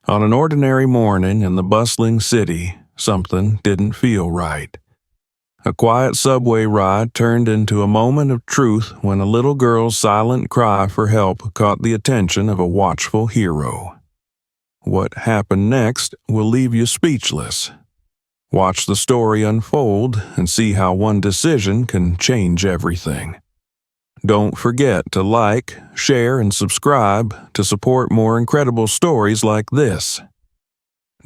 On an ordinary morning in the bustling city, something didn't feel right. A quiet subway ride turned into a moment of truth when a little girl's silent cry for help caught the attention of a watchful hero. What happened next will leave you speechless. Watch the story unfold and see how one decision can change everything. Don't forget to like, share, and subscribe to support more incredible stories like this.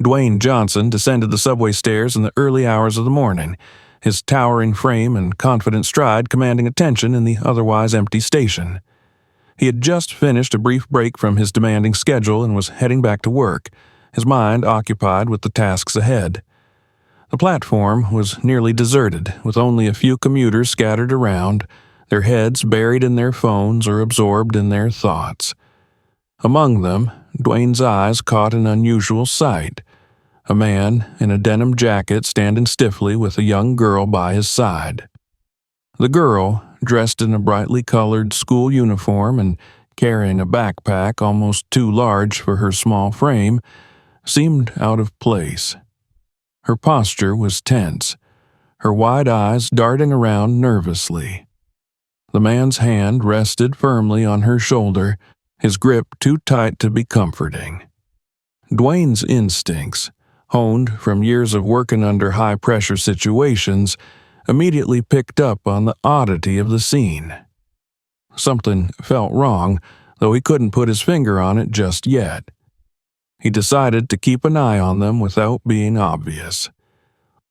Dwayne Johnson descended the subway stairs in the early hours of the morning, his towering frame and confident stride commanding attention in the otherwise empty station. He had just finished a brief break from his demanding schedule and was heading back to work, his mind occupied with the tasks ahead. The platform was nearly deserted, with only a few commuters scattered around, their heads buried in their phones or absorbed in their thoughts. Among them, Dwayne's eyes caught an unusual sight: a man in a denim jacket standing stiffly with a young girl by his side. The girl, dressed in a brightly colored school uniform and carrying a backpack almost too large for her small frame, seemed out of place. Her posture was tense, her wide eyes darting around nervously. The man's hand rested firmly on her shoulder, his grip too tight to be comforting. Dwayne's instincts, honed from years of working under high-pressure situations, immediately picked up on the oddity of the scene. Something felt wrong, though he couldn't put his finger on it just yet. He decided to keep an eye on them without being obvious.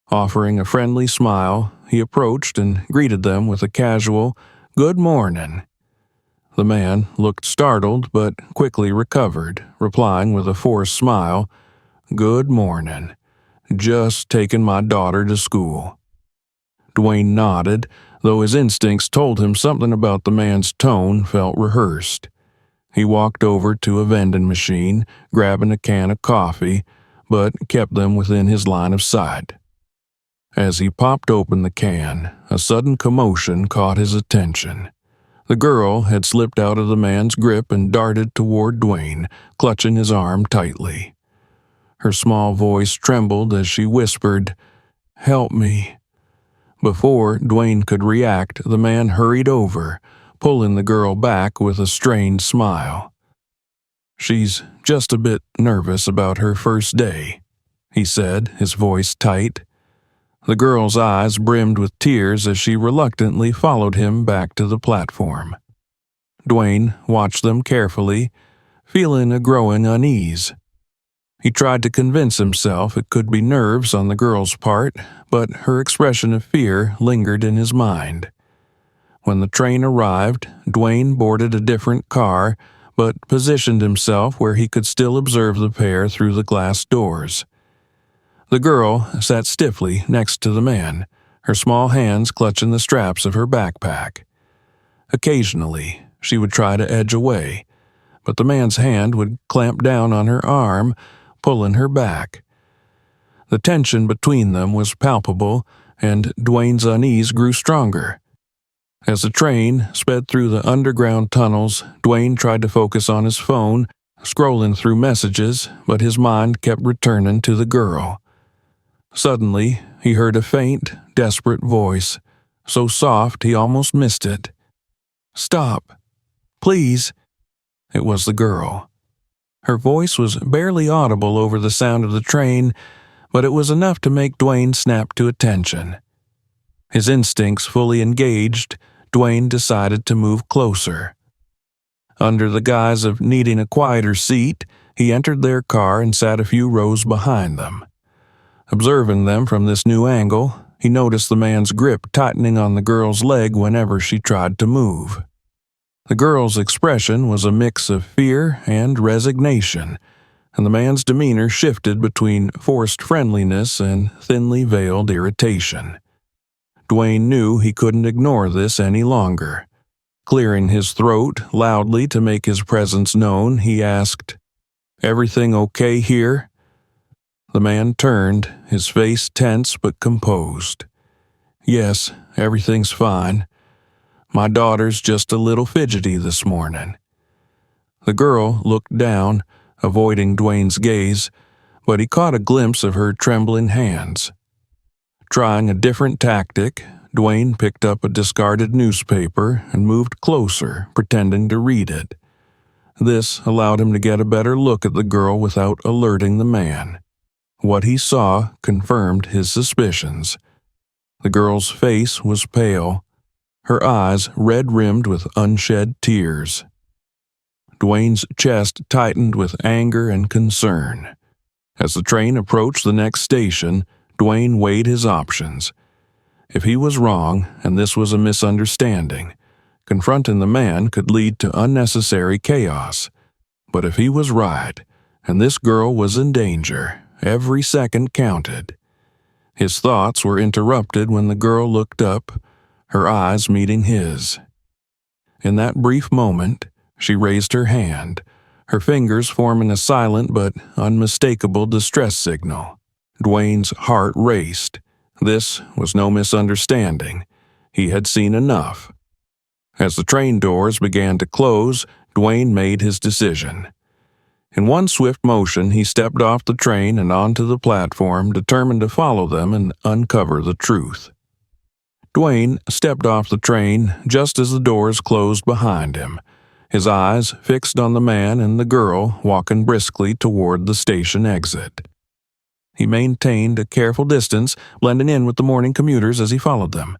Offering a friendly smile, he approached and greeted them with a casual, "Good morning." The man looked startled but quickly recovered, replying with a forced smile, "Good morning. Just taking my daughter to school." Dwayne nodded, though his instincts told him something about the man's tone felt rehearsed. He walked over to a vending machine, grabbing a can of coffee, but kept them within his line of sight. As he popped open the can, a sudden commotion caught his attention. The girl had slipped out of the man's grip and darted toward Dwayne, clutching his arm tightly. Her small voice trembled as she whispered, "Help me." Before Dwayne could react, the man hurried over, pulling the girl back with a strained smile. "She's just a bit nervous about her first day," he said, his voice tight. The girl's eyes brimmed with tears as she reluctantly followed him back to the platform. Dwayne watched them carefully, feeling a growing unease. He tried to convince himself it could be nerves on the girl's part, but her expression of fear lingered in his mind. When the train arrived, Dwayne boarded a different car, but positioned himself where he could still observe the pair through the glass doors. The girl sat stiffly next to the man, her small hands clutching the straps of her backpack. Occasionally, she would try to edge away, but the man's hand would clamp down on her arm, pulling her back. The tension between them was palpable, and Dwayne's unease grew stronger. As the train sped through the underground tunnels, Dwayne tried to focus on his phone, scrolling through messages, but his mind kept returning to the girl. Suddenly, he heard a faint, desperate voice, so soft he almost missed it. "Stop. Please." It was the girl. Her voice was barely audible over the sound of the train, but it was enough to make Dwayne snap to attention. His instincts fully engaged, Dwayne decided to move closer. Under the guise of needing a quieter seat, he entered their car and sat a few rows behind them. Observing them from this new angle, he noticed the man's grip tightening on the girl's leg whenever she tried to move. The girl's expression was a mix of fear and resignation, and the man's demeanor shifted between forced friendliness and thinly veiled irritation. Dwayne knew he couldn't ignore this any longer. Clearing his throat loudly to make his presence known, he asked, "Everything okay here?" The man turned, his face tense but composed. "Yes, everything's fine. My daughter's just a little fidgety this morning." The girl looked down, avoiding Dwayne's gaze, but he caught a glimpse of her trembling hands. Trying a different tactic, Dwayne picked up a discarded newspaper and moved closer, pretending to read it. This allowed him to get a better look at the girl without alerting the man. What he saw confirmed his suspicions. The girl's face was pale, her eyes red-rimmed with unshed tears. Dwayne's chest tightened with anger and concern. As the train approached the next station, Dwayne weighed his options. If he was wrong, and this was a misunderstanding, confronting the man could lead to unnecessary chaos. But if he was right, and this girl was in danger, every second counted. His thoughts were interrupted when the girl looked up, her eyes meeting his. In that brief moment, she raised her hand, her fingers forming a silent but unmistakable distress signal. Dwayne's heart raced. This was no misunderstanding. He had seen enough. As the train doors began to close, Dwayne made his decision. In one swift motion, he stepped off the train and onto the platform, determined to follow them and uncover the truth. Dwayne stepped off the train just as the doors closed behind him, his eyes fixed on the man and the girl walking briskly toward the station exit. He maintained a careful distance, blending in with the morning commuters as he followed them.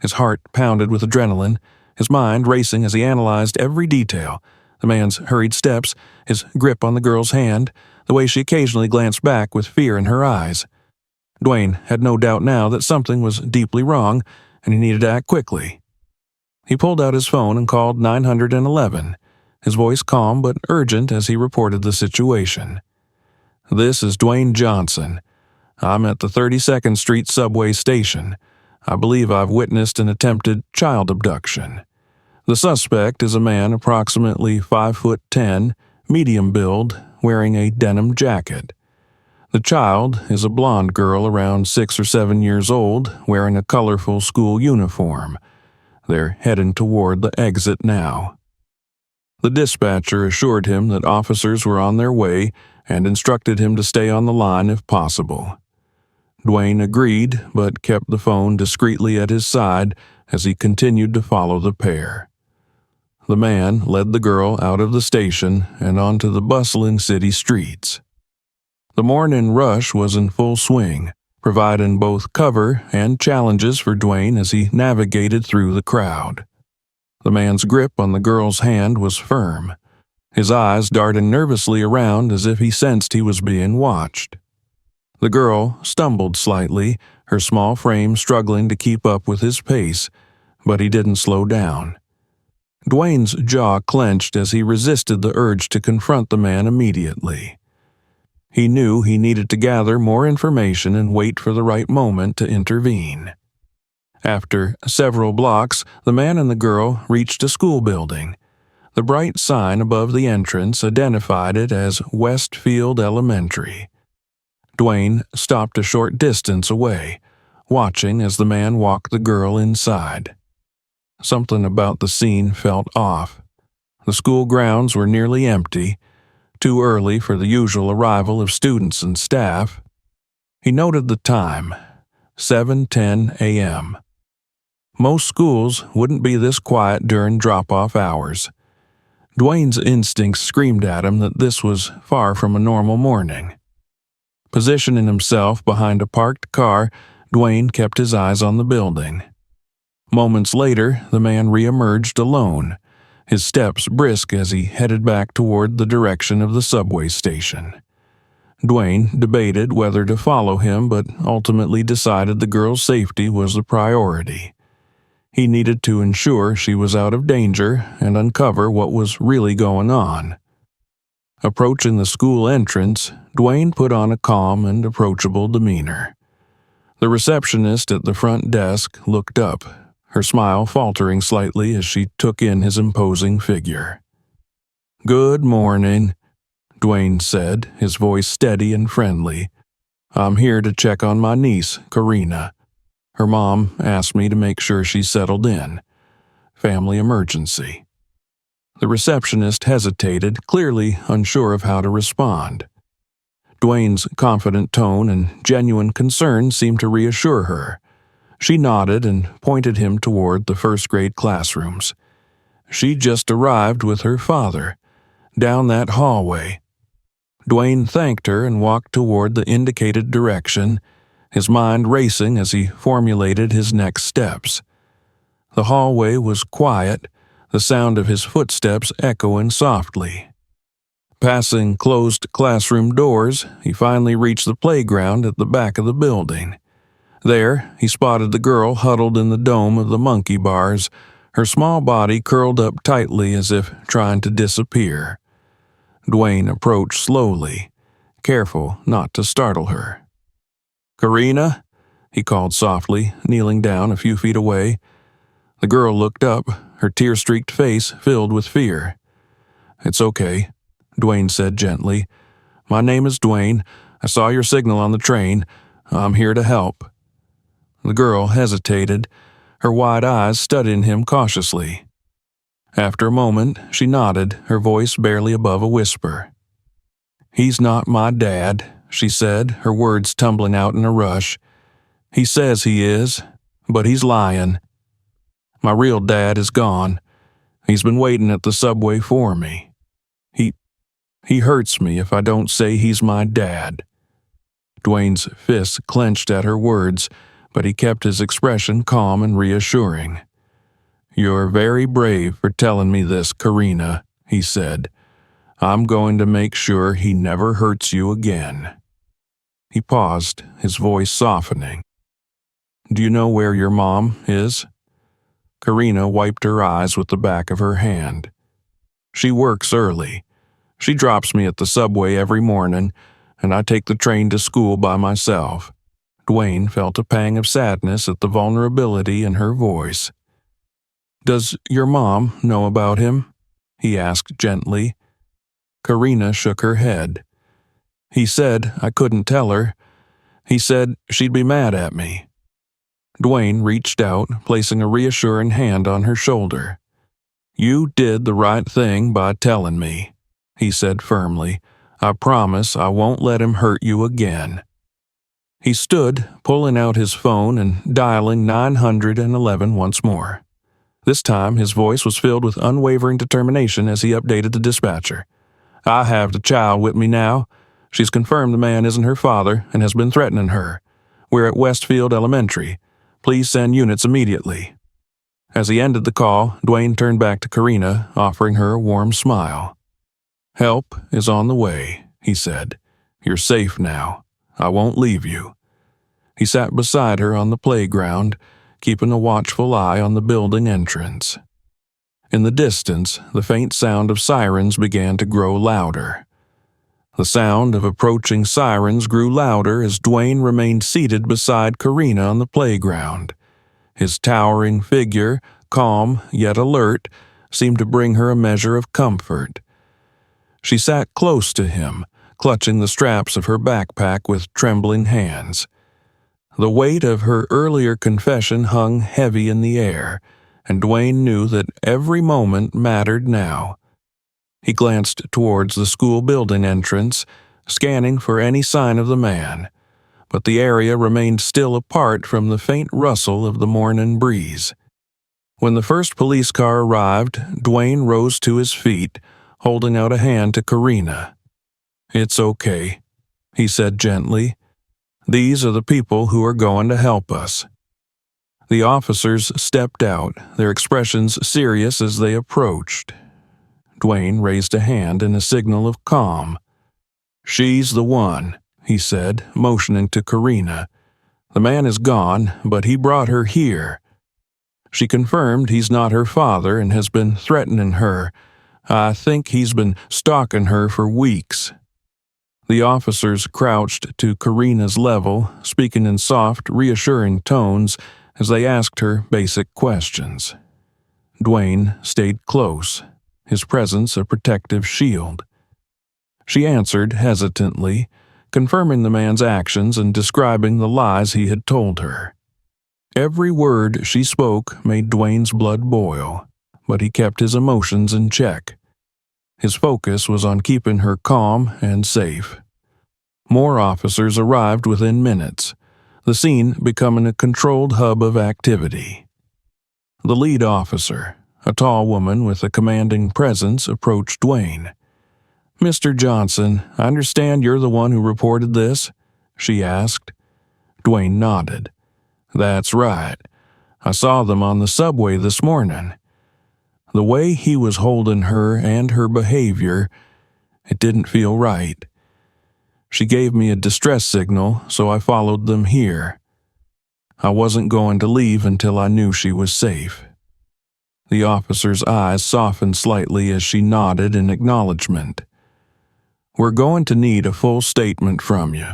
His heart pounded with adrenaline, his mind racing as he analyzed every detail. The man's hurried steps, his grip on the girl's hand, the way she occasionally glanced back with fear in her eyes. Dwayne had no doubt now that something was deeply wrong, and he needed to act quickly. He pulled out his phone and called 911, his voice calm but urgent as he reported the situation. "This is Dwayne Johnson. I'm at the 32nd Street subway station. I believe I've witnessed an attempted child abduction. The suspect is a man approximately 5'10", medium build, wearing a denim jacket. The child is a blonde girl around 6 or 7 years old, wearing a colorful school uniform. They're heading toward the exit now." The dispatcher assured him that officers were on their way and instructed him to stay on the line if possible. Dwayne agreed, but kept the phone discreetly at his side as he continued to follow the pair. The man led the girl out of the station and onto the bustling city streets. The morning rush was in full swing, providing both cover and challenges for Dwayne as he navigated through the crowd. The man's grip on the girl's hand was firm, his eyes darting nervously around as if he sensed he was being watched. The girl stumbled slightly, her small frame struggling to keep up with his pace, but he didn't slow down. Dwayne's jaw clenched as he resisted the urge to confront the man immediately. He knew he needed to gather more information and wait for the right moment to intervene. After several blocks, the man and the girl reached a school building. The bright sign above the entrance identified it as Westfield Elementary. Dwayne stopped a short distance away, watching as the man walked the girl inside. Something about the scene felt off. The school grounds were nearly empty, too early for the usual arrival of students and staff. He noted the time, 7:10 a.m. Most schools wouldn't be this quiet during drop-off hours. Dwayne's instincts screamed at him that this was far from a normal morning. Positioning himself behind a parked car, Dwayne kept his eyes on the building. Moments later, the man re-emerged alone, his steps brisk as he headed back toward the direction of the subway station. Dwayne debated whether to follow him, but ultimately decided the girl's safety was the priority. He needed to ensure she was out of danger and uncover what was really going on. Approaching the school entrance, Dwayne put on a calm and approachable demeanor. The receptionist at the front desk looked up, her smile faltering slightly as she took in his imposing figure. "Good morning," Dwayne said, his voice steady and friendly. "I'm here to check on my niece, Karina. Her mom asked me to make sure she's settled in. Family emergency." The receptionist hesitated, clearly unsure of how to respond. Dwayne's confident tone and genuine concern seemed to reassure her. She nodded and pointed him toward the first-grade classrooms. She'd just arrived with her father, down that hallway. Dwayne thanked her and walked toward the indicated direction, his mind racing as he formulated his next steps. The hallway was quiet, the sound of his footsteps echoing softly. Passing closed classroom doors, he finally reached the playground at the back of the building. There, he spotted the girl huddled in the dome of the monkey bars, her small body curled up tightly as if trying to disappear. Dwayne approached slowly, careful not to startle her. "Karina?" he called softly, kneeling down a few feet away. The girl looked up, her tear-streaked face filled with fear. "It's okay," Dwayne said gently. "My name is Dwayne. I saw your signal on the train. I'm here to help." The girl hesitated, her wide eyes studying him cautiously. After a moment, she nodded, her voice barely above a whisper. "He's not my dad," she said, her words tumbling out in a rush. "He says he is, but he's lying. My real dad is gone. He's been waiting at the subway for me. He hurts me if I don't say he's my dad." Dwayne's fists clenched at her words, but he kept his expression calm and reassuring. "You're very brave for telling me this, Karina," he said. "I'm going to make sure he never hurts you again." He paused, his voice softening. "Do you know where your mom is?" Karina wiped her eyes with the back of her hand. "She works early. She drops me at the subway every morning, and I take the train to school by myself." Dwayne felt a pang of sadness at the vulnerability in her voice. "Does your mom know about him?" he asked gently. Karina shook her head. "He said I couldn't tell her. He said she'd be mad at me." Dwayne reached out, placing a reassuring hand on her shoulder. "You did the right thing by telling me," he said firmly. "I promise I won't let him hurt you again." He stood, pulling out his phone and dialing 911 once more. This time, his voice was filled with unwavering determination as he updated the dispatcher. "I have the child with me now. She's confirmed the man isn't her father and has been threatening her. We're at Westfield Elementary. Please send units immediately." As he ended the call, Dwayne turned back to Karina, offering her a warm smile. "Help is on the way," he said. "You're safe now. I won't leave you." He sat beside her on the playground, keeping a watchful eye on the building entrance. In the distance, the faint sound of sirens began to grow louder. The sound of approaching sirens grew louder as Dwayne remained seated beside Karina on the playground. His towering figure, calm yet alert, seemed to bring her a measure of comfort. She sat close to him, clutching the straps of her backpack with trembling hands. The weight of her earlier confession hung heavy in the air, and Dwayne knew that every moment mattered now. He glanced towards the school building entrance, scanning for any sign of the man, but the area remained still apart from the faint rustle of the morning breeze. When the first police car arrived, Dwayne rose to his feet, holding out a hand to Karina. "It's okay," he said gently. "These are the people who are going to help us." The officers stepped out, their expressions serious as they approached. Dwayne raised a hand in a signal of calm. "She's the one," he said, motioning to Karina. "The man is gone, but he brought her here. She confirmed he's not her father and has been threatening her. I think he's been stalking her for weeks." The officers crouched to Karina's level, speaking in soft, reassuring tones as they asked her basic questions. Dwayne stayed close, his presence a protective shield. She answered hesitantly, confirming the man's actions and describing the lies he had told her. Every word she spoke made Dwayne's blood boil, but he kept his emotions in check. His focus was on keeping her calm and safe. More officers arrived within minutes, the scene becoming a controlled hub of activity. The lead officer, a tall woman with a commanding presence, approached Dwayne. "Mr. Johnson, I understand you're the one who reported this?" she asked. Dwayne nodded. "That's right. I saw them on the subway this morning. The way he was holding her and her behavior, it didn't feel right. She gave me a distress signal, so I followed them here. I wasn't going to leave until I knew she was safe." The officer's eyes softened slightly as she nodded in acknowledgement. "We're going to need a full statement from you.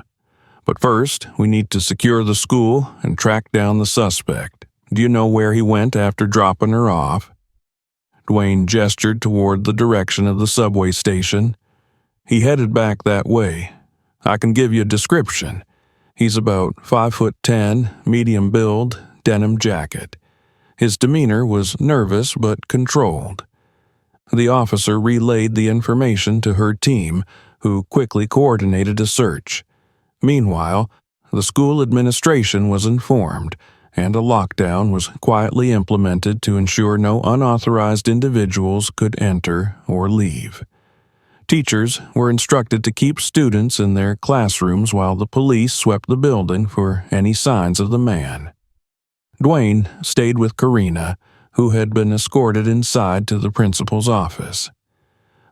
But first, we need to secure the school and track down the suspect. Do you know where he went after dropping her off?" Dwayne gestured toward the direction of the subway station. "He headed back that way. I can give you a description. He's about 5'10", medium build, denim jacket. His demeanor was nervous but controlled." The officer relayed the information to her team, who quickly coordinated a search. Meanwhile, the school administration was informed, and a lockdown was quietly implemented to ensure no unauthorized individuals could enter or leave. Teachers were instructed to keep students in their classrooms while the police swept the building for any signs of the man. Dwayne stayed with Karina, who had been escorted inside to the principal's office.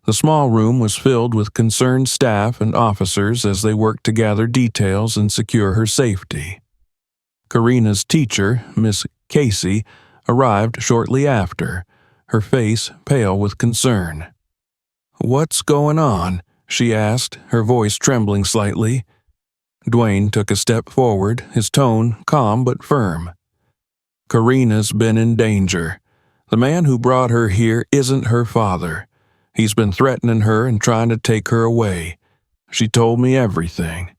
The small room was filled with concerned staff and officers as they worked to gather details and secure her safety. Karina's teacher, Miss Casey, arrived shortly after, her face pale with concern. "What's going on?" she asked, her voice trembling slightly. Dwayne took a step forward, his tone calm but firm. "Karina's been in danger. The man who brought her here isn't her father. He's been threatening her and trying to take her away. She told me everything."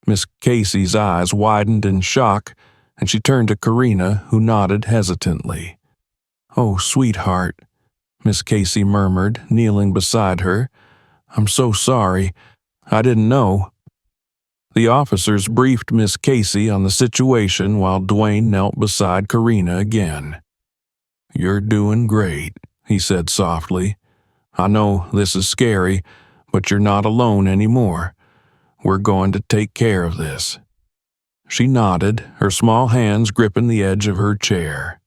Miss Casey's eyes widened in shock, and she turned to Karina, who nodded hesitantly. "Oh, sweetheart," Miss Casey murmured, kneeling beside her. "I'm so sorry. I didn't know." The officers briefed Miss Casey on the situation while Dwayne knelt beside Karina again. "You're doing great," he said softly. "I know this is scary, but you're not alone anymore. We're going to take care of this." She nodded, her small hands gripping the edge of her chair.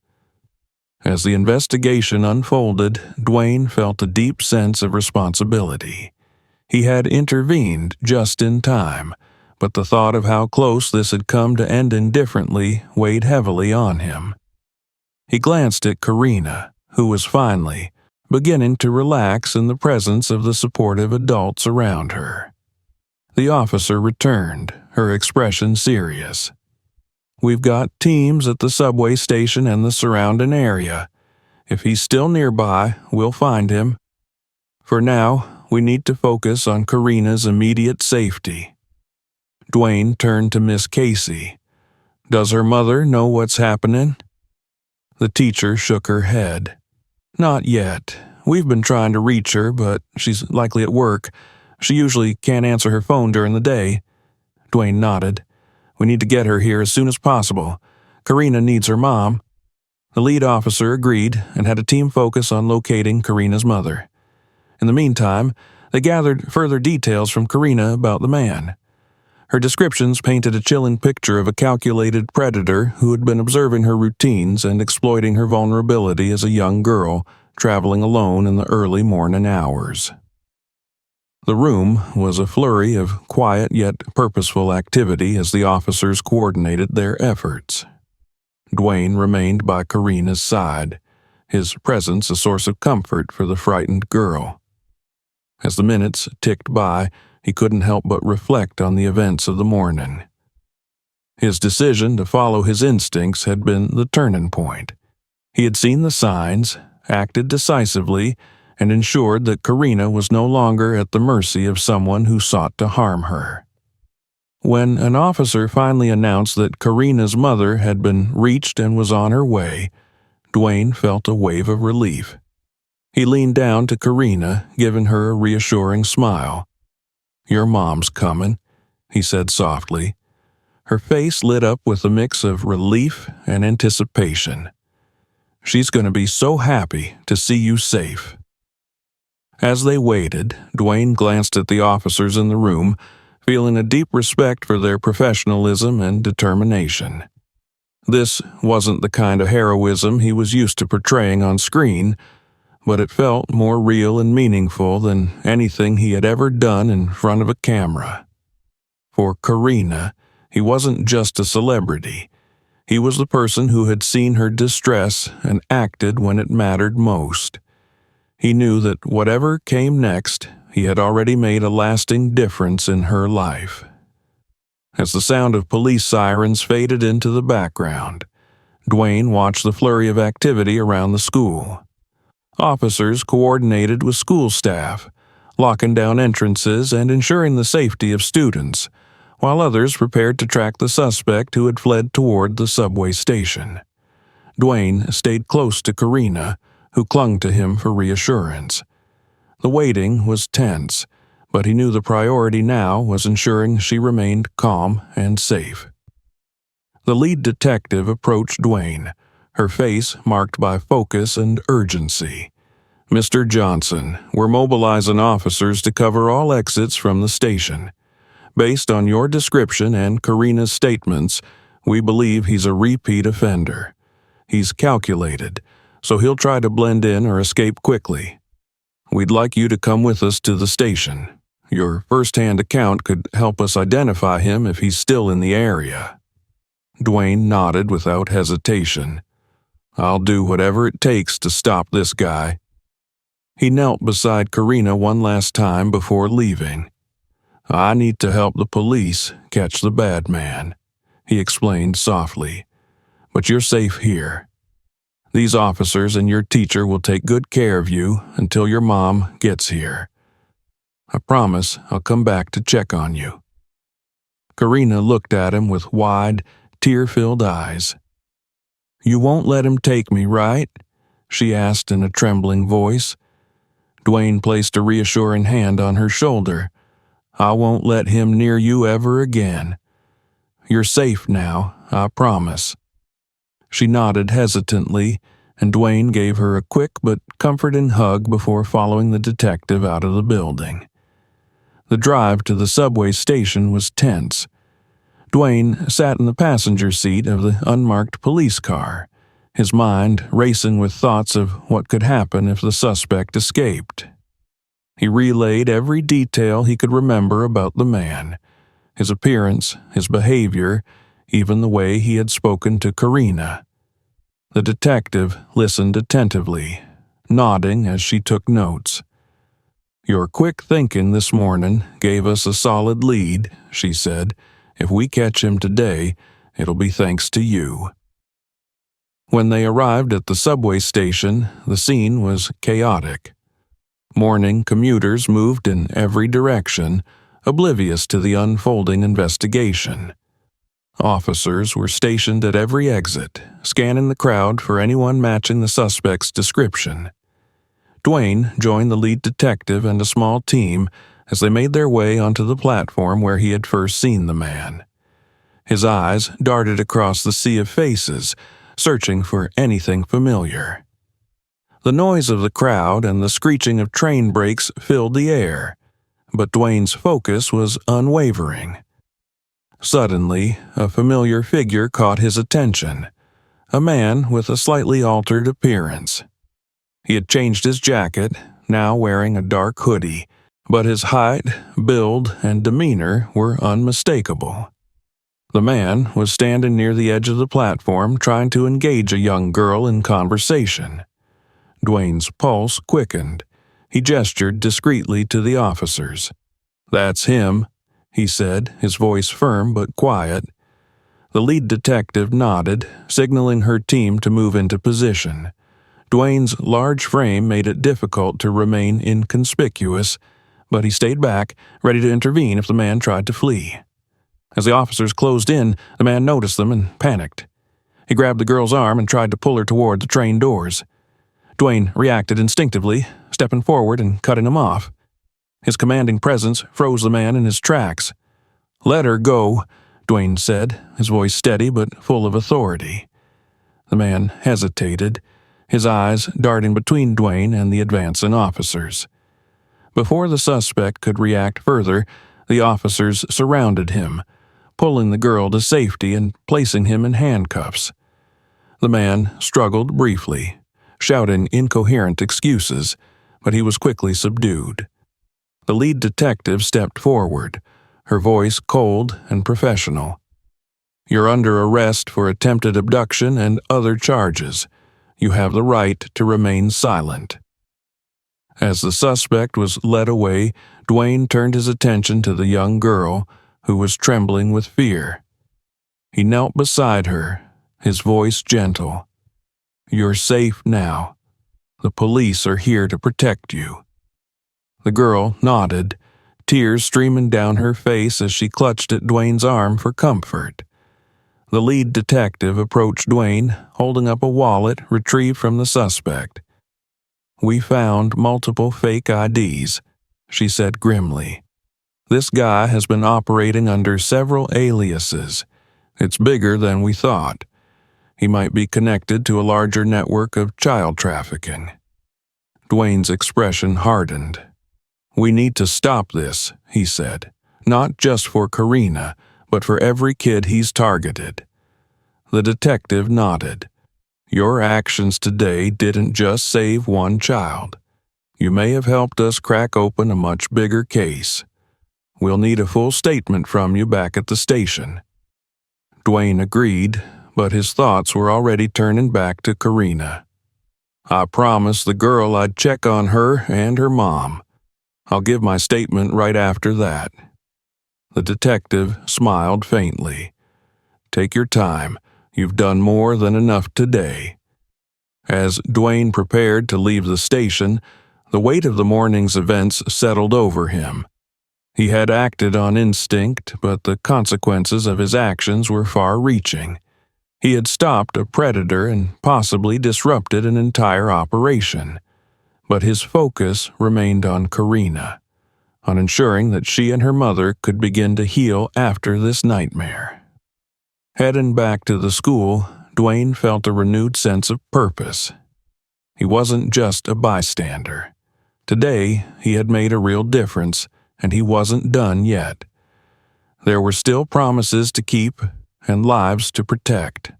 As the investigation unfolded, Dwayne felt a deep sense of responsibility. He had intervened just in time, but the thought of how close this had come to ending differently weighed heavily on him. He glanced at Karina, who was finally beginning to relax in the presence of the supportive adults around her. The officer returned, her expression serious. "We've got teams at the subway station and the surrounding area. If he's still nearby, we'll find him. For now, we need to focus on Karina's immediate safety." Dwayne turned to Miss Casey. "Does her mother know what's happening?" The teacher shook her head. "Not yet. We've been trying to reach her, but she's likely at work. She usually can't answer her phone during the day." Dwayne nodded. "We need to get her here as soon as possible. Karina needs her mom." The lead officer agreed and had a team focus on locating Karina's mother. In the meantime, they gathered further details from Karina about the man. Her descriptions painted a chilling picture of a calculated predator who had been observing her routines and exploiting her vulnerability as a young girl, traveling alone in the early morning hours. The room was a flurry of quiet yet purposeful activity as the officers coordinated their efforts. Dwayne remained by Karina's side, his presence a source of comfort for the frightened girl. As the minutes ticked by, he couldn't help but reflect on the events of the morning. His decision to follow his instincts had been the turning point. He had seen the signs, acted decisively, and ensured that Karina was no longer at the mercy of someone who sought to harm her. When an officer finally announced that Karina's mother had been reached and was on her way, Dwayne felt a wave of relief. He leaned down to Karina, giving her a reassuring smile. "Your mom's coming," he said softly. Her face lit up with a mix of relief and anticipation. "She's going to be so happy to see you safe." As they waited, Dwayne glanced at the officers in the room, feeling a deep respect for their professionalism and determination. This wasn't the kind of heroism he was used to portraying on screen, but it felt more real and meaningful than anything he had ever done in front of a camera. For Karina, he wasn't just a celebrity. He was the person who had seen her distress and acted when it mattered most. He knew that whatever came next, he had already made a lasting difference in her life. As the sound of police sirens faded into the background, Dwayne watched the flurry of activity around the school. Officers coordinated with school staff, locking down entrances and ensuring the safety of students, while others prepared to track the suspect who had fled toward the subway station. Dwayne stayed close to Karina, who clung to him for reassurance. The waiting was tense, but he knew the priority now was ensuring she remained calm and safe. The lead detective approached Dwayne, her face marked by focus and urgency. "Mr. Johnson, we're mobilizing officers to cover all exits from the station. Based on your description and Karina's statements, we believe he's a repeat offender. He's calculated, so he'll try to blend in or escape quickly. We'd like you to come with us to the station. Your first-hand account could help us identify him if he's still in the area." Dwayne nodded without hesitation. "I'll do whatever it takes to stop this guy." He knelt beside Karina one last time before leaving. "I need to help the police catch the bad man," he explained softly. "But you're safe here. These officers and your teacher will take good care of you until your mom gets here. I promise I'll come back to check on you." Karina looked at him with wide, tear-filled eyes. "You won't let him take me, right?" she asked in a trembling voice. Dwayne placed a reassuring hand on her shoulder. "I won't let him near you ever again. You're safe now, I promise." She nodded hesitantly, and Dwayne gave her a quick but comforting hug before following the detective out of the building. The drive to the subway station was tense. Dwayne sat in the passenger seat of the unmarked police car, his mind racing with thoughts of what could happen if the suspect escaped. He relayed every detail he could remember about the man, his appearance, his behavior, even the way he had spoken to Karina. The detective listened attentively, nodding as she took notes. "Your quick thinking this morning gave us a solid lead," she said. "If we catch him today, it'll be thanks to you." When they arrived at the subway station, the scene was chaotic. Morning commuters moved in every direction, oblivious to the unfolding investigation. Officers were stationed at every exit, scanning the crowd for anyone matching the suspect's description. Dwayne joined the lead detective and a small team as they made their way onto the platform where he had first seen the man. His eyes darted across the sea of faces, searching for anything familiar. The noise of the crowd and the screeching of train brakes filled the air, but Dwayne's focus was unwavering. Suddenly, a familiar figure caught his attention, a man with a slightly altered appearance. He had changed his jacket, now wearing a dark hoodie, but his height, build, and demeanor were unmistakable. The man was standing near the edge of the platform trying to engage a young girl in conversation. Dwayne's pulse quickened. He gestured discreetly to the officers. "That's him," he said, his voice firm but quiet. The lead detective nodded, signaling her team to move into position. Dwayne's large frame made it difficult to remain inconspicuous, but he stayed back, ready to intervene if the man tried to flee. As the officers closed in, the man noticed them and panicked. He grabbed the girl's arm and tried to pull her toward the train doors. Dwayne reacted instinctively, stepping forward and cutting him off. His commanding presence froze the man in his tracks. "Let her go," Dwayne said, his voice steady but full of authority. The man hesitated, his eyes darting between Dwayne and the advancing officers. Before the suspect could react further, the officers surrounded him, pulling the girl to safety and placing him in handcuffs. The man struggled briefly, shouting incoherent excuses, but he was quickly subdued. The lead detective stepped forward, her voice cold and professional. "You're under arrest for attempted abduction and other charges. You have the right to remain silent." As the suspect was led away, Dwayne turned his attention to the young girl, who was trembling with fear. He knelt beside her, his voice gentle. "You're safe now. The police are here to protect you." The girl nodded, tears streaming down her face as she clutched at Dwayne's arm for comfort. The lead detective approached Dwayne, holding up a wallet retrieved from the suspect. "We found multiple fake IDs," she said grimly. "This guy has been operating under several aliases. It's bigger than we thought. He might be connected to a larger network of child trafficking." Dwayne's expression hardened. "We need to stop this," he said, "not just for Karina, but for every kid he's targeted." The detective nodded. "Your actions today didn't just save one child. You may have helped us crack open a much bigger case. We'll need a full statement from you back at the station." Dwayne agreed, but his thoughts were already turning back to Karina. "I promised the girl I'd check on her and her mom. I'll give my statement right after that." The detective smiled faintly. "Take your time. You've done more than enough today." As Dwayne prepared to leave the station, the weight of the morning's events settled over him. He had acted on instinct, but the consequences of his actions were far-reaching. He had stopped a predator and possibly disrupted an entire operation. But his focus remained on Karina, on ensuring that she and her mother could begin to heal after this nightmare. Heading back to the school, Dwayne felt a renewed sense of purpose. He wasn't just a bystander. Today, he had made a real difference, and he wasn't done yet. There were still promises to keep and lives to protect.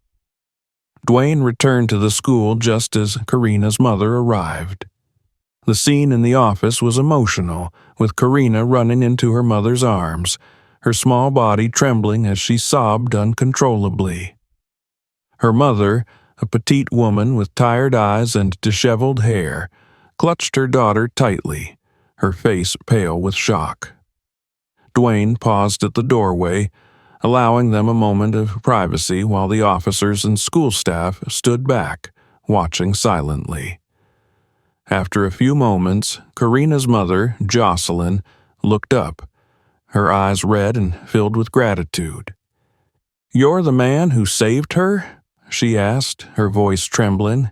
Dwayne returned to the school just as Karina's mother arrived. The scene in the office was emotional, with Karina running into her mother's arms, her small body trembling as she sobbed uncontrollably. Her mother, a petite woman with tired eyes and disheveled hair, clutched her daughter tightly, her face pale with shock. Dwayne paused at the doorway, allowing them a moment of privacy while the officers and school staff stood back, watching silently. After a few moments, Karina's mother, Jocelyn, looked up, her eyes red and filled with gratitude. "You're the man who saved her?" she asked, her voice trembling.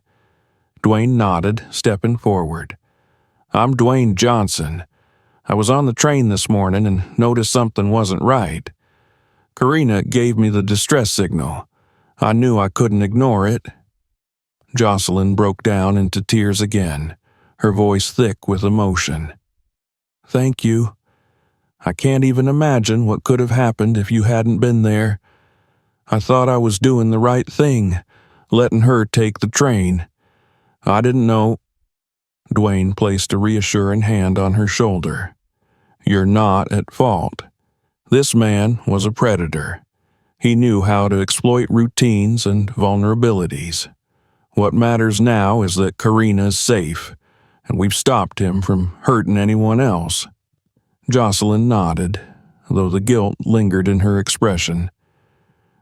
Dwayne nodded, stepping forward. "I'm Dwayne Johnson. I was on the train this morning and noticed something wasn't right. Karina gave me the distress signal. I knew I couldn't ignore it." Jocelyn broke down into tears again, her voice thick with emotion. "Thank you. I can't even imagine what could have happened if you hadn't been there. I thought I was doing the right thing, letting her take the train. I didn't know." Dwayne placed a reassuring hand on her shoulder. "You're not at fault. This man was a predator. He knew how to exploit routines and vulnerabilities. What matters now is that Karina is safe, and we've stopped him from hurting anyone else." Jocelyn nodded, though the guilt lingered in her expression.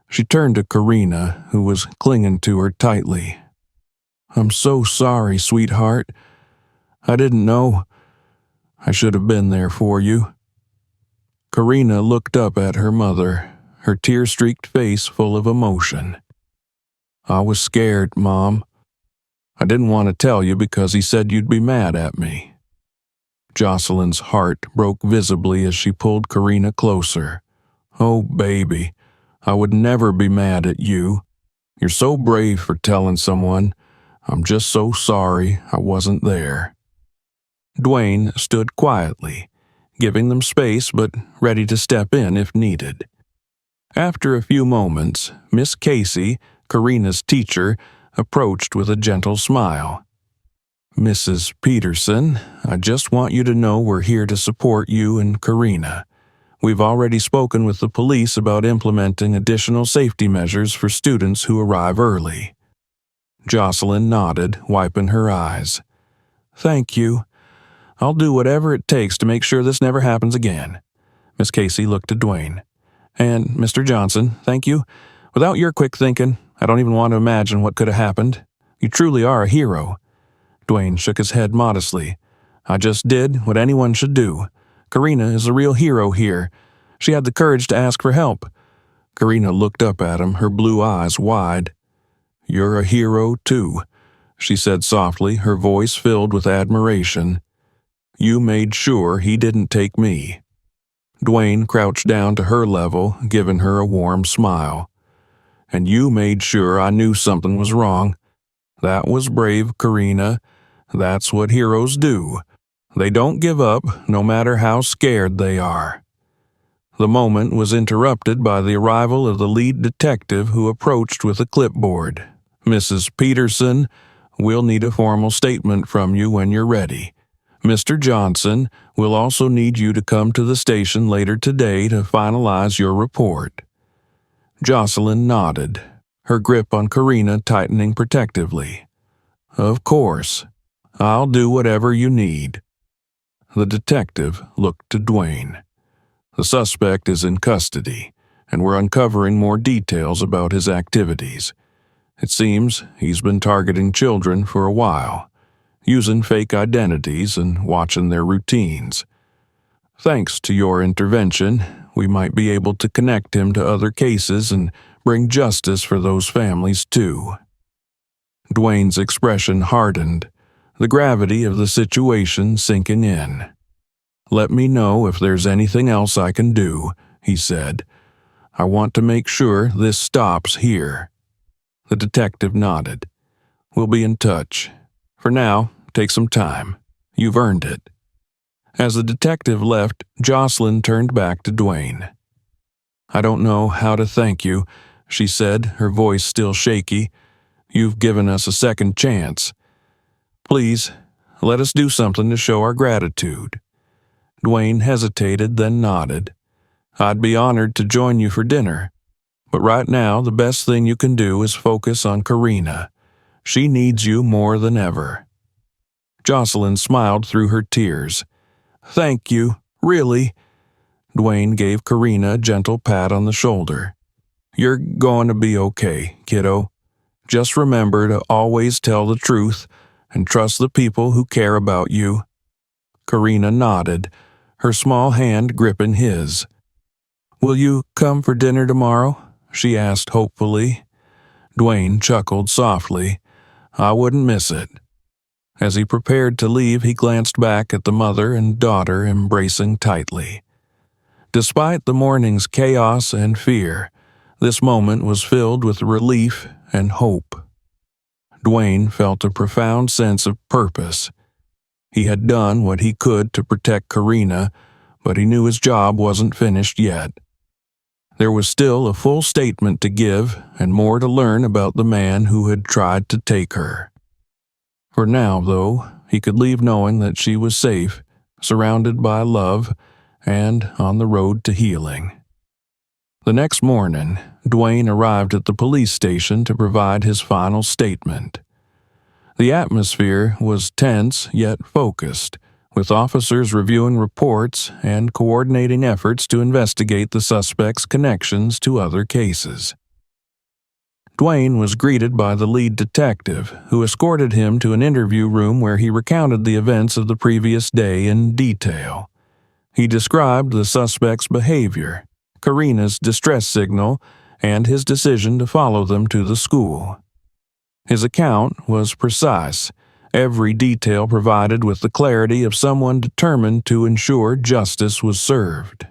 She turned to Karina, who was clinging to her tightly. "I'm so sorry, sweetheart. I didn't know. I should have been there for you." Karina looked up at her mother, her tear-streaked face full of emotion. I was scared, Mom. I didn't want to tell you because he said you'd be mad at me." Jocelyn's heart broke visibly as she pulled Karina closer. "Oh, baby, I would never be mad at you. You're so brave for telling someone. I'm just so sorry I wasn't there." Dwayne stood quietly, giving them space but ready to step in if needed. After a few moments, Miss Casey, Karina's teacher, approached with a gentle smile. "Mrs. Peterson, I just want you to know we're here to support you and Karina. We've already spoken with the police about implementing additional safety measures for students who arrive early." Jocelyn nodded, wiping her eyes. "Thank you. I'll do whatever it takes to make sure this never happens again." Miss Casey looked at Dwayne. "And Mr. Johnson, thank you. Without your quick thinking, I don't even want to imagine what could have happened. You truly are a hero." Dwayne shook his head modestly. "I just did what anyone should do. Karina is a real hero here. She had the courage to ask for help." Karina looked up at him, her blue eyes wide. "You're a hero, too," she said softly, her voice filled with admiration. "You made sure he didn't take me." Dwayne crouched down to her level, giving her a warm smile. "And you made sure I knew something was wrong. That was brave, Karina. That's what heroes do. They don't give up, no matter how scared they are." The moment was interrupted by the arrival of the lead detective, who approached with a clipboard. "Mrs. Peterson, we'll need a formal statement from you when you're ready. Mr. Johnson, we'll also need you to come to the station later today to finalize your report." Jocelyn nodded, her grip on Karina tightening protectively. "Of course. I'll do whatever you need." The detective looked to Dwayne. "The suspect is in custody, and we're uncovering more details about his activities. It seems he's been targeting children for a while, using fake identities and watching their routines. Thanks to your intervention, we might be able to connect him to other cases and bring justice for those families too." Dwayne's expression hardened, the gravity of the situation sinking in. "Let me know if there's anything else I can do," he said. "I want to make sure this stops here." The detective nodded. "We'll be in touch. For now, take some time. You've earned it." As the detective left, Jocelyn turned back to Dwayne. "I don't know how to thank you," she said, her voice still shaky. "You've given us a second chance. Please, let us do something to show our gratitude." Dwayne hesitated, then nodded. "I'd be honored to join you for dinner. But right now, the best thing you can do is focus on Karina. She needs you more than ever." Jocelyn smiled through her tears. "Thank you, really." Dwayne gave Karina a gentle pat on the shoulder. "You're going to be okay, kiddo. Just remember to always tell the truth and trust the people who care about you." Karina nodded, her small hand gripping his. "Will you come for dinner tomorrow?" she asked hopefully. Dwayne chuckled softly. "I wouldn't miss it." As he prepared to leave, he glanced back at the mother and daughter embracing tightly. Despite the morning's chaos and fear, this moment was filled with relief and hope. Dwayne felt a profound sense of purpose. He had done what he could to protect Karina, but he knew his job wasn't finished yet. There was still a full statement to give and more to learn about the man who had tried to take her. For now, though, he could leave knowing that she was safe, surrounded by love, and on the road to healing. The next morning, Dwayne arrived at the police station to provide his final statement. The atmosphere was tense yet focused, with officers reviewing reports and coordinating efforts to investigate the suspect's connections to other cases. Dwayne was greeted by the lead detective, who escorted him to an interview room where he recounted the events of the previous day in detail. He described the suspect's behavior, Karina's distress signal, and his decision to follow them to the school. His account was precise, every detail provided with the clarity of someone determined to ensure justice was served.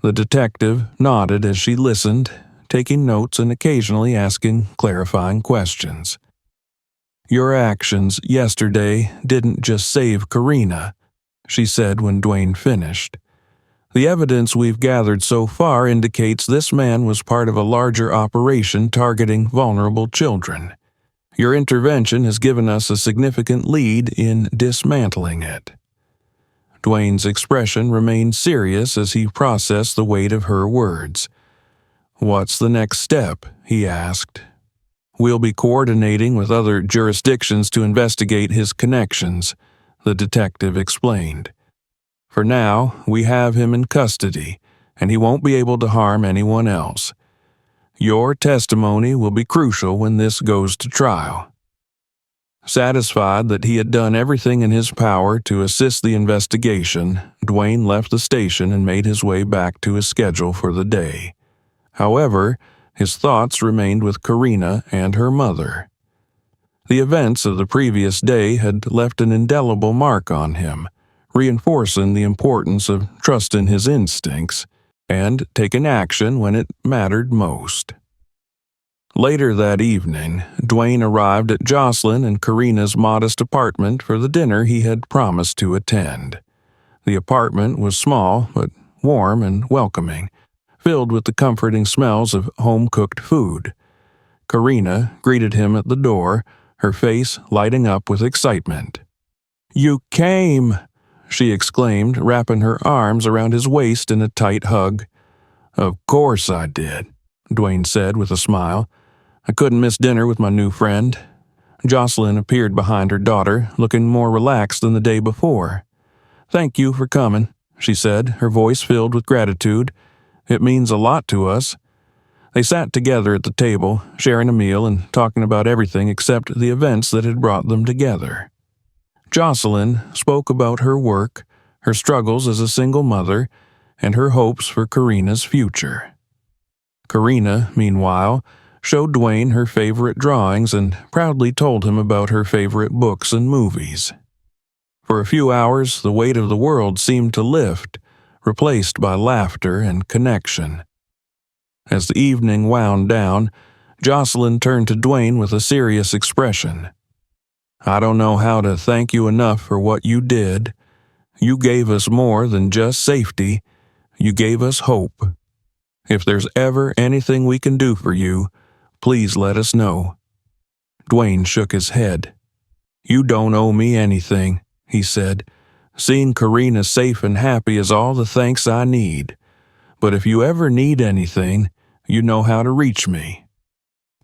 The detective nodded as she listened, taking notes and occasionally asking clarifying questions. "Your actions yesterday didn't just save Karina," she said when Dwayne finished. "The evidence we've gathered so far indicates this man was part of a larger operation targeting vulnerable children. Your intervention has given us a significant lead in dismantling it." Dwayne's expression remained serious as he processed the weight of her words. "What's the next step?" he asked. "We'll be coordinating with other jurisdictions to investigate his connections," the detective explained. "For now, we have him in custody, and he won't be able to harm anyone else. Your testimony will be crucial when this goes to trial." Satisfied that he had done everything in his power to assist the investigation, Dwayne left the station and made his way back to his schedule for the day. However, his thoughts remained with Karina and her mother. The events of the previous day had left an indelible mark on him, reinforcing the importance of trusting his instincts and taking action when it mattered most. Later that evening, Dwayne arrived at Jocelyn and Karina's modest apartment for the dinner he had promised to attend. The apartment was small but warm and welcoming, filled with the comforting smells of home-cooked food. Karina greeted him at the door, her face lighting up with excitement. "You came!" she exclaimed, wrapping her arms around his waist in a tight hug. "Of course I did," Dwayne said with a smile. "I couldn't miss dinner with my new friend." Jocelyn appeared behind her daughter, looking more relaxed than the day before. "Thank you for coming," she said, her voice filled with gratitude. "It means a lot to us." They sat together at the table, sharing a meal and talking about everything except the events that had brought them together. Jocelyn spoke about her work, her struggles as a single mother, and her hopes for Karina's future. Karina, meanwhile, showed Dwayne her favorite drawings and proudly told him about her favorite books and movies. For a few hours, the weight of the world seemed to lift, replaced by laughter and connection. As the evening wound down, Jocelyn turned to Dwayne with a serious expression. "I don't know how to thank you enough for what you did. You gave us more than just safety. You gave us hope. If there's ever anything we can do for you, please let us know." Dwayne shook his head. "You don't owe me anything," he said. "Seeing Karina safe and happy is all the thanks I need. But if you ever need anything, you know how to reach me."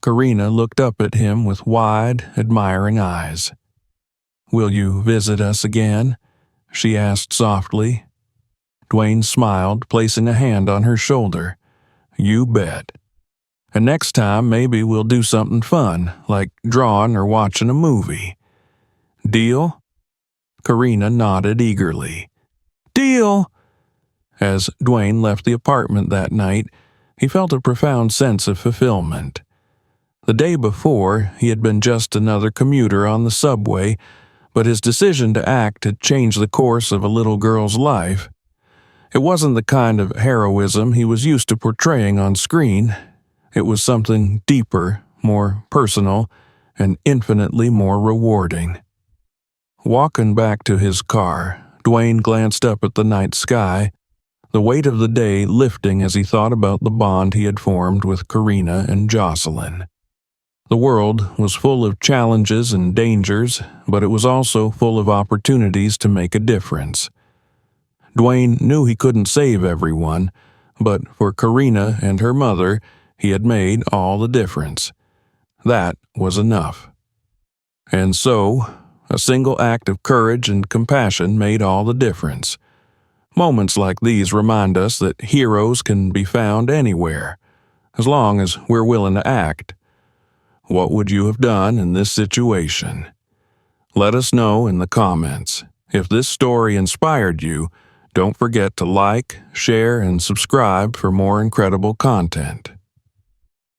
Karina looked up at him with wide, admiring eyes. "Will you visit us again?" she asked softly. Dwayne smiled, placing a hand on her shoulder. "You bet. And next time maybe we'll do something fun, like drawing or watching a movie. Deal?" Karina nodded eagerly. "Deal!" As Dwayne left the apartment that night, he felt a profound sense of fulfillment. The day before, he had been just another commuter on the subway, but his decision to act had changed the course of a little girl's life. It wasn't the kind of heroism he was used to portraying on screen. It was something deeper, more personal, and infinitely more rewarding. Walking back to his car, Dwayne glanced up at the night sky, the weight of the day lifting as he thought about the bond he had formed with Karina and Jocelyn. The world was full of challenges and dangers, but it was also full of opportunities to make a difference. Dwayne knew he couldn't save everyone, but for Karina and her mother, he had made all the difference. That was enough. And so, a single act of courage and compassion made all the difference. Moments like these remind us that heroes can be found anywhere, as long as we're willing to act. What would you have done in this situation? Let us know in the comments. If this story inspired you, don't forget to like, share, and subscribe for more incredible content.